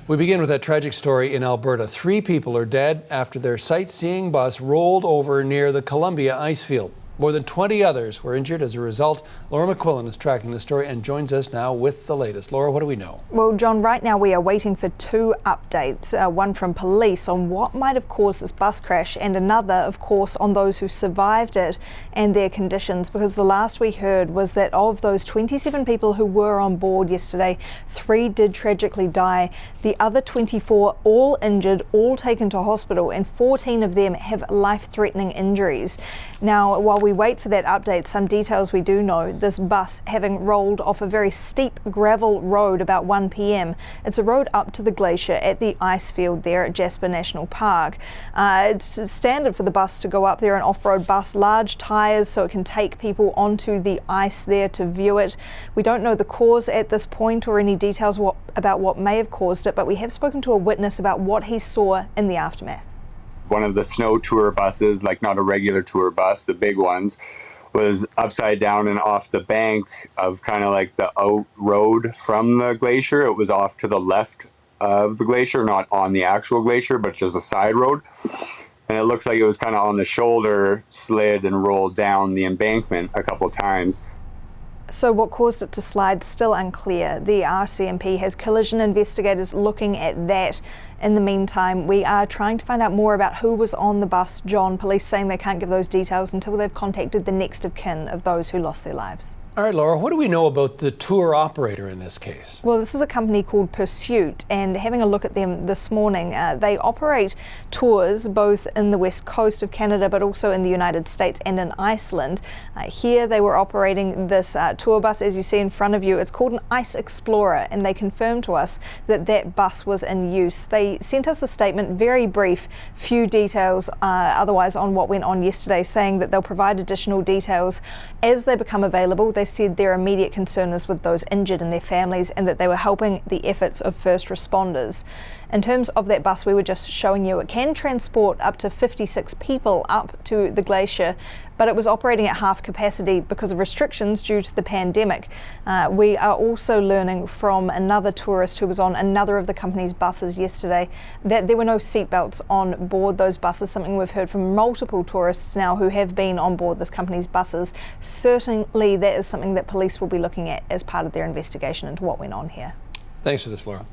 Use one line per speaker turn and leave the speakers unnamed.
We begin with that tragic story in Alberta. 3 people are dead after their sightseeing bus rolled over near the Columbia ice field. More than 20 others were injured as a result. Laura McQuillan is tracking the story and joins us now with the latest. Laura, what do we know?
Well, John, right now we are waiting for 2 updates. One from police on what might have caused this bus crash, and another, of course, on those who survived it and their conditions, because the last we heard was that of those 27 people who were on board yesterday, 3 did tragically die. The other 24 all injured, all taken to hospital, and 14 of them have life-threatening injuries. Now, while we wait for that update, some details we do know: this bus having rolled off a very steep gravel road about 1 p.m. It's a road up to the glacier at the ice field there at Jasper National Park. It's standard for the bus to go up there, an off-road bus, large tyres so it can take people onto the ice there to view it. We don't know the cause at this point or any details about what may have caused it, but we have spoken to a witness about what he saw in the aftermath.
One of the snow tour buses, like not a regular tour bus, the big ones, was upside down and off the bank of kind of like the out road from the glacier. It was off to the left of the glacier, not on the actual glacier, but just a side road. And it looks like it was kind of on the shoulder, slid and rolled down the embankment a couple times.
So what caused it to slide, still unclear. The RCMP has collision investigators looking at that. In the meantime, we are trying to find out more about who was on the bus, John. Police saying they can't give those details until they've contacted the next of kin of those who lost their lives.
All right, Laura, what do we know about the tour operator in this case?
Well, this is a company called Pursuit, and having a look at them this morning, they operate tours both in the west coast of Canada but also in the United States and in Iceland. Here they were operating this tour bus, as you see in front of you. It's called an Ice Explorer, and they confirmed to us that that bus was in use. They sent us a statement, very brief, few details otherwise on what went on yesterday, saying that they'll provide additional details as they become available. They said their immediate concern is with those injured and their families, and that they were helping the efforts of first responders. In terms of that bus we were just showing you, it can transport up to 56 people up to the glacier, but it was operating at half capacity because of restrictions due to the pandemic. We are also learning from another tourist who was on another of the company's buses yesterday that there were no seatbelts on board those buses, something we've heard from multiple tourists now who have been on board this company's buses. Certainly that is something that police will be looking at as part of their investigation into what went on here.
Thanks for this, Laura.